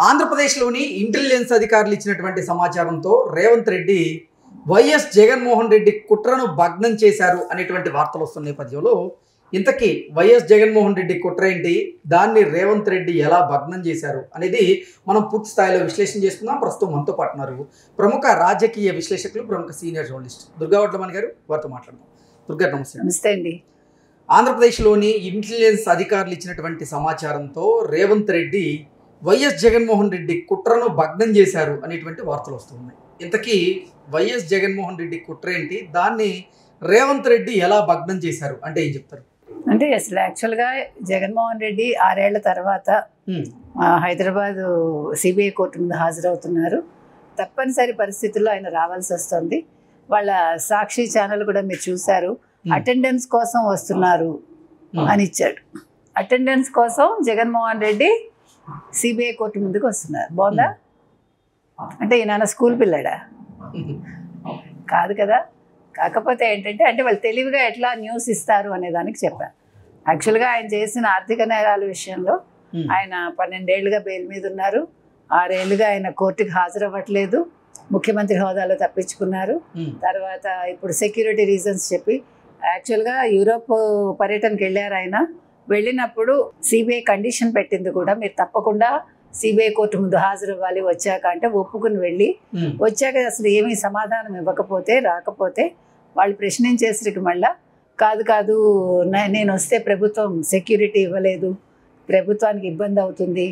ఆంధ్రప్రదేశ్లోని ఇంటెలిజెన్స్ అధికారులు ఇచ్చినటువంటి సమాచారంతో రేవంత్ రెడ్డి వైఎస్ జగన్మోహన్ రెడ్డి కుట్రను భగ్నం చేశారు అనేటువంటి వార్తలు వస్తున్న నేపథ్యంలో ఇంతకీ వైఎస్ జగన్మోహన్ రెడ్డి కుట్ర ఏంటి, దాన్ని రేవంత్ రెడ్డి ఎలా భగ్నం చేశారు అనేది మనం పూర్తి స్థాయిలో విశ్లేషణ చేసుకుందాం. ప్రస్తుతం మనతో పాటు ఉన్నారు ప్రముఖ రాజకీయ విశ్లేషకులు, ప్రముఖ సీనియర్ జర్నలిస్ట్ దుర్గా వడ్లమణి గారు. వారితో మాట్లాడదాం. దుర్గా, నమస్తే. నమస్తే అండి. ఆంధ్రప్రదేశ్లోని ఇంటెలిజెన్స్ అధికారులు ఇచ్చినటువంటి సమాచారంతో రేవంత్ రెడ్డి వైఎస్ జగన్మోహన్ రెడ్డి కుట్రను భగ్నం చేశారు అనేటువంటి వార్తలు వస్తున్నాయి. ఇంతకీ వైఎస్ జగన్మోహన్ రెడ్డి కుట్ర ఏంటి, దాన్ని రేవంత్ రెడ్డి ఎలా భగ్నం చేశారు అంటే ఏం చెప్తారు? అంటే అసలు యాక్చువల్గా జగన్మోహన్ రెడ్డి 6 ఏళ్ల తర్వాత హైదరాబాద్ సిబిఐ కోర్టు ముందు హాజరవుతున్నారు. తప్పనిసరి పరిస్థితుల్లో ఆయన రావాల్సి వస్తుంది. వాళ్ళ సాక్షి ఛానల్ కూడా మీరు చూశారు, అటెండెన్స్ కోసం వస్తున్నారు అని ఇచ్చాడు. అటెండెన్స్ కోసం జగన్మోహన్ రెడ్డి సిబిఐ కోర్టు ముందుకు వస్తున్నారు. బాగుందా? అంటే ఈయన స్కూల్ పిల్లాడా? కాదు కదా. కాకపోతే ఏంటంటే అంటే వాళ్ళు తెలివిగా ఎట్లా న్యూస్ ఇస్తారు అనే దానికి చెప్పారు. యాక్చువల్గా ఆయన చేసిన ఆర్థిక నేరాల విషయంలో ఆయన 12 ఏళ్లుగా బెయిల్ మీద ఉన్నారు. 6 ఏళ్లుగా ఆయన కోర్టుకి హాజరవ్వట్లేదు. ముఖ్యమంత్రి హోదాలో తప్పించుకున్నారు. తర్వాత ఇప్పుడు సెక్యూరిటీ రీజన్స్ చెప్పి యాక్చువల్గా యూరోప్ పర్యటనకి వెళ్ళారు. ఆయన వెళ్ళినప్పుడు సిబిఐ కండిషన్ పెట్టింది కూడా, మీరు తప్పకుండా సిబిఐ కోర్టు ముందు హాజరవ్వాలి వచ్చాక. అంటే ఒప్పుకుని వెళ్ళి వచ్చాక అసలు ఏమీ సమాధానం ఇవ్వకపోతే, రాకపోతే వాళ్ళు ప్రశ్నించేసరికి మళ్ళా కాదు నేను వస్తే ప్రభుత్వం సెక్యూరిటీ ఇవ్వలేదు, ప్రభుత్వానికి ఇబ్బంది అవుతుంది,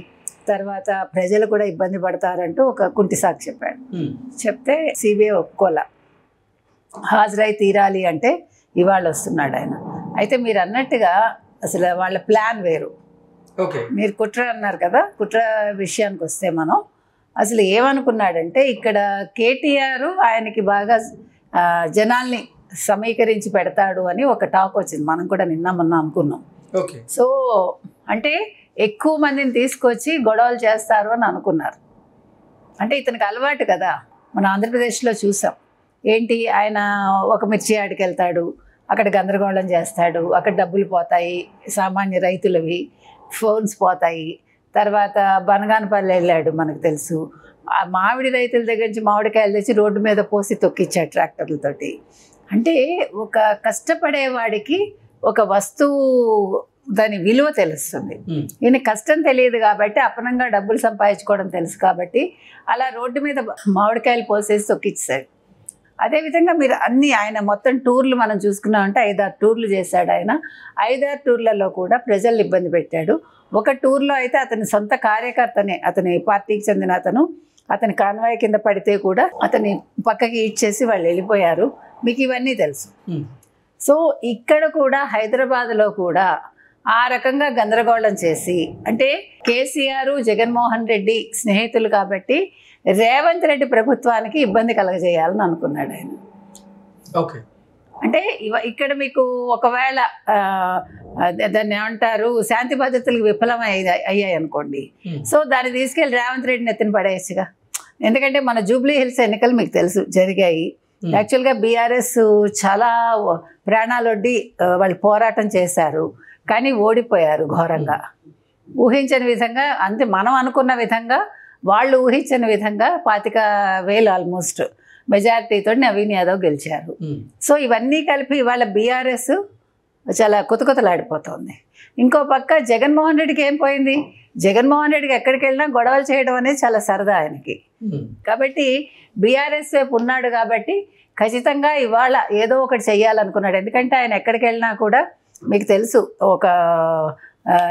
తర్వాత ప్రజలు కూడా ఇబ్బంది పడతారంటూ ఒక కుంటి సాకు చెప్పాడు. చెప్తే సిబిఐ ఒప్పుకోలా, హాజరై తీరాలి అంటే ఇవాళ వస్తున్నాడు ఆయన. అయితే మీరు అన్నట్టుగా అసలు వాళ్ళ ప్లాన్ వేరు. మీరు కుట్ర అన్నారు కదా, కుట్ర విషయానికి వస్తే మనం అసలు ఏమనుకున్నాడంటే ఇక్కడ కేటీఆర్ ఆయనకి బాగా జనాల్ని సమీకరించి పెడతాడు అని ఒక టాక్ వచ్చింది. మనం కూడా మొన్న అనుకున్నాం. సో అంటే ఎక్కువ మందిని తీసుకొచ్చి గొడవలు చేస్తారు అని అనుకున్నారు. అంటే ఇతనికి అలవాటు కదా, మన ఆంధ్రప్రదేశ్లో చూసాం. ఏంటి, ఆయన ఒక మిర్చి ఆడికి వెళ్తాడు, అక్కడ గందరగోళం చేస్తాడు, అక్కడ డబ్బులు పోతాయి, సామాన్య రైతులవి ఫోన్స్ పోతాయి. తర్వాత బనగానపల్లి వెళ్ళాడు, మనకు తెలుసు. ఆ మామిడి రైతుల దగ్గర నుంచి మామిడికాయలు తెచ్చి రోడ్డు మీద పోసి తొక్కిచ్చాడు ట్రాక్టర్లతోటి. అంటే ఒక కష్టపడేవాడికి ఒక వస్తువు దాని విలువ తెలుస్తుంది. ఈయన కష్టం తెలియదు కాబట్టి, అపనంగా డబ్బులు సంపాదించుకోవడం తెలుసు కాబట్టి అలా రోడ్డు మీద మామిడికాయలు పోసేసి తొక్కిచ్చాడు. అదేవిధంగా మీరు ఆయన మొత్తం టూర్లు మనం చూసుకున్నామంటే 5-6 టూర్లు చేశాడు ఆయన. 5-6 టూర్లలో కూడా ప్రజల్ని ఇబ్బంది పెట్టాడు. ఒక టూర్లో అయితే అతని సొంత కార్యకర్తనే, అతని పార్టీకి చెందిన అతని కాన్వాయ్ కింద పడితే కూడా అతని పక్కకి ఇచ్చేసి వాళ్ళు వెళ్ళిపోయారు. మీకు ఇవన్నీ తెలుసు. సో ఇక్కడ కూడా హైదరాబాద్లో కూడా ఆ రకంగా గందరగోళం చేసి, అంటే కేసీఆర్ జగన్మోహన్ రెడ్డి స్నేహితులు కాబట్టి రేవంత్ రెడ్డి ప్రభుత్వానికి ఇబ్బంది కలగజేయాలని అనుకున్నాడు ఆయన. అంటే ఇక్కడ మీకు ఒకవేళ దాన్ని ఏమంటారు, శాంతి భద్రతలకు విఫలం అయ్యాయి అనుకోండి. సో దాన్ని తీసుకెళ్ళి రేవంత్ రెడ్డిని ఎత్తిన పడేయచ్చుగా. ఎందుకంటే మన జూబ్లీ హిల్స్ ఎన్నికలు మీకు తెలుసు జరిగాయి. యాక్చువల్గా బీఆర్ఎస్ చాలా ప్రాణాలొడ్డి వాళ్ళు పోరాటం చేశారు, కానీ ఓడిపోయారు ఘోరంగా. ఊహించని విధంగా, అంతే మనం అనుకున్న విధంగా వాళ్ళు ఊహించిన విధంగా 25,000 ఆల్మోస్ట్ మెజారిటీతో నవీన్ యాదవ్ గెలిచారు. సో ఇవన్నీ కలిపి ఇవాళ బీఆర్ఎస్ చాలా కుతకుతలాడిపోతుంది. ఇంకో పక్క జగన్మోహన్ రెడ్డికి ఏం పోయింది, జగన్మోహన్ రెడ్డికి ఎక్కడికి వెళ్ళినా గొడవలు చేయడం అనేది చాలా సరదా ఆయనకి. కాబట్టి బీఆర్ఎస్ వైపు ఉన్నాడు కాబట్టి ఖచ్చితంగా ఇవాళ ఏదో ఒకటి చెయ్యాలనుకున్నాడు. ఎందుకంటే ఆయన ఎక్కడికి వెళ్ళినా కూడా మీకు తెలుసు, ఒక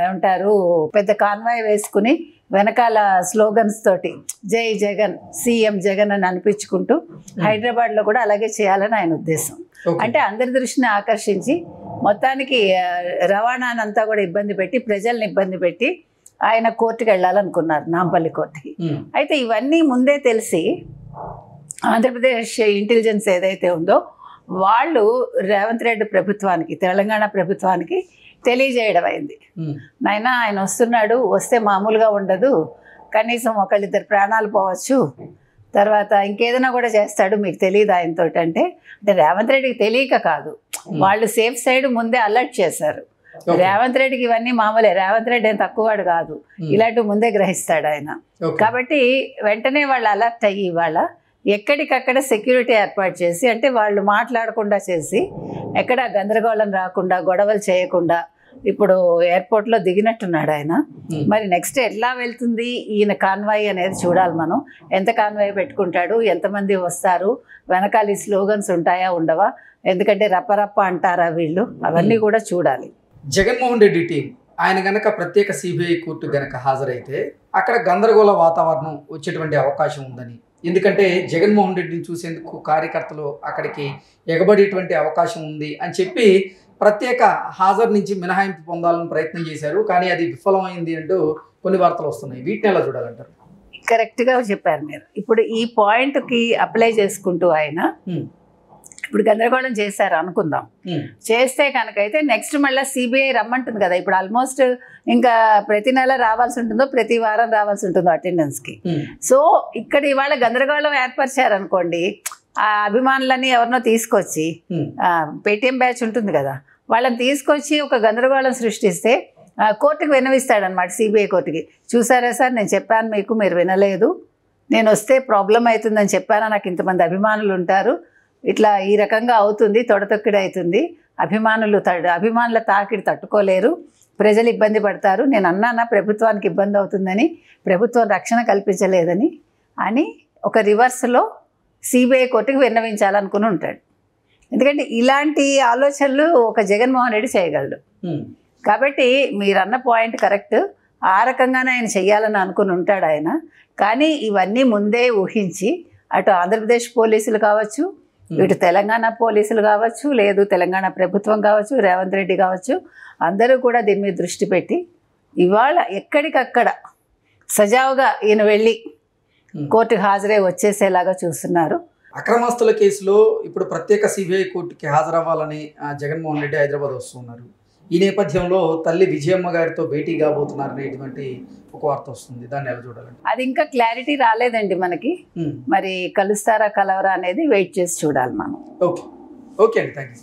ఏమంటారు, పెద్ద కాన్వాయ్ వేసుకుని వెనకాల స్లోగన్స్ తోటి జై జగన్, సీఎం జగన్ అని అనిపించుకుంటూ హైదరాబాద్లో కూడా అలాగే చేయాలని ఆయన ఉద్దేశం. అంటే అందరి దృష్టిని ఆకర్షించి మొత్తానికి రవాణానంతా కూడా ఇబ్బంది పెట్టి, ప్రజల్ని ఇబ్బంది పెట్టి ఆయన కోర్టుకి వెళ్ళాలనుకున్నారు, నాంపల్లి కోర్టుకి. అయితే ఇవన్నీ ముందే తెలిసి ఆంధ్రప్రదేశ్ ఇంటెలిజెన్స్ ఏదైతే ఉందో వాళ్ళు రేవంత్ రెడ్డి ప్రభుత్వానికి, తెలంగాణ ప్రభుత్వానికి తెలియజేయడం అయింది. నాయనా ఆయన వస్తున్నాడు, వస్తే మామూలుగా ఉండదు, కనీసం 1-2 ప్రాణాలు పోవచ్చు, తర్వాత ఇంకేదైనా కూడా చేస్తాడు, మీకు తెలియదు ఆయనతోటి. అంటే రేవంత్ రెడ్డికి తెలియక కాదు, వాళ్ళు సేఫ్ సైడ్ ముందే అలర్ట్ చేశారు. రేవంత్ రెడ్డికి ఇవన్నీ మామూలే. రేవంత్ రెడ్డి ఏం తక్కువవాడు కాదు, ఇలాంటివి ముందే గ్రహిస్తాడు ఆయన. కాబట్టి వెంటనే వాళ్ళు అలర్ట్ అయ్యి ఇవాళ ఎక్కడికక్కడ సెక్యూరిటీ ఏర్పాటు చేసి, అంటే వాళ్ళు మాట్లాడకుండా చేసి, ఎక్కడ గందరగోళం రాకుండా, గొడవలు చేయకుండా ఇప్పుడు ఎయిర్పోర్ట్లో దిగినట్టున్నాడు ఆయన. మరి నెక్స్ట్ ఎట్లా వెళ్తుంది ఈయన కాన్వాయ్ అనేది చూడాలి మనం. ఎంత కాన్వాయ్ పెట్టుకుంటాడు, ఎంతమంది వస్తారు, వెనకాల ఈ స్లోగన్స్ ఉంటాయా ఉండవా, ఎందుకంటే రప్పరప్ప అంటారా వీళ్ళు, అవన్నీ కూడా చూడాలి. జగన్మోహన్ రెడ్డి టీం ఆయన గనక ప్రత్యేక సిబిఐ కోర్టు గనక హాజరైతే అక్కడ గందరగోళ వాతావరణం వచ్చేటువంటి అవకాశం ఉందని, ఎందుకంటే జగన్మోహన్ రెడ్డిని చూసేందుకు కార్యకర్తలు అక్కడికి ఎగబడేటువంటి అవకాశం ఉంది అని చెప్పి ప్రత్యేక హాజరు నుంచి మినహాయింపు పొందాలని ప్రయత్నం చేశారు. కానీ అది విఫలమైంది అంటూ కొన్ని వార్తలు వస్తున్నాయి. వీటిని ఎలా చూడాలంటారు? కరెక్ట్గా చెప్పారు మీరు. ఇప్పుడు ఈ పాయింట్కి అప్లై చేసుకుంటూ ఆయన ఇప్పుడు గందరగోళం చేశారు అనుకుందాం, చేస్తే కనుకైతే నెక్స్ట్ మళ్ళీ సిబిఐ రమ్మంటుంది కదా. ఇప్పుడు ఆల్మోస్ట్ ఇంకా ప్రతి నెల రావాల్సి ఉంటుందో, ప్రతి వారం రావాల్సి ఉంటుందో అటెండెన్స్కి. సో ఇక్కడ ఇవాళ గందరగోళం ఏర్పరిచారు అనుకోండి, ఆ అభిమానులన్నీ ఎవరినో తీసుకొచ్చి, పేటీఎం బ్యాచ్ ఉంటుంది కదా, వాళ్ళని తీసుకొచ్చి ఒక గందరగోళం సృష్టిస్తే కోర్టుకు విన్నవిస్తాడనమాట, సిబిఐ కోర్టుకి. చూసారా సార్, నేను చెప్పాను మీకు, మీరు వినలేదు, నేను వస్తే ప్రాబ్లం అవుతుందని చెప్పాను, నాకు ఇంతమంది అభిమానులు ఉంటారు, ఇట్లా ఈ రకంగా అవుతుంది, తొడతొక్కిడి అవుతుంది, అభిమానుల తాకిడి తట్టుకోలేరు, ప్రజలు ఇబ్బంది పడతారు, నేను అన్నానా ప్రభుత్వానికి ఇబ్బంది అవుతుందని, ప్రభుత్వం రక్షణ కల్పించలేదని అని ఒక రివర్స్లో సిబిఐ కోర్టుకి విన్నవించాలనుకుని ఉంటాడు. ఎందుకంటే ఇలాంటి ఆలోచనలు ఒక జగన్మోహన్ రెడ్డి చేయగలడు. కాబట్టి మీరన్న పాయింట్ కరెక్ట్, ఆ రకంగానే ఆయన చెయ్యాలని అనుకుని ఉంటాడు ఆయన. కానీ ఇవన్నీ ముందే ఊహించి అటు ఆంధ్రప్రదేశ్ పోలీసులు కావచ్చు, ఇటు తెలంగాణ పోలీసులు కావచ్చు, లేదు తెలంగాణ ప్రభుత్వం కావచ్చు, రేవంత్ రెడ్డి కావచ్చు, అందరూ కూడా దీని మీద దృష్టి పెట్టి ఇవాళ ఎక్కడికక్కడ సజావుగా ఈయన వెళ్ళి కోర్టుకు హాజరై వచ్చేసేలాగా చూస్తున్నారు. అక్రమాస్తుల కేసులో ఇప్పుడు ప్రత్యేక సిబిఐ కోర్టుకి హాజరవ్వాలని జగన్మోహన్ రెడ్డి హైదరాబాద్ వస్తున్నారు. ఈ నేపథ్యంలో తల్లి విజయమ్మ గారితో భేటీ కాబోతున్నారు అనేటువంటి ఒక వార్త వస్తుంది. దాన్ని ఎలా చూడాలండి? అది ఇంకా క్లారిటీ రాలేదండి మనకి. మరి కలుస్తారా కలవరా అనేది వెయిట్ చేసి చూడాలి మనం. ఓకే ఓకే అండి, థ్యాంక్ యూ.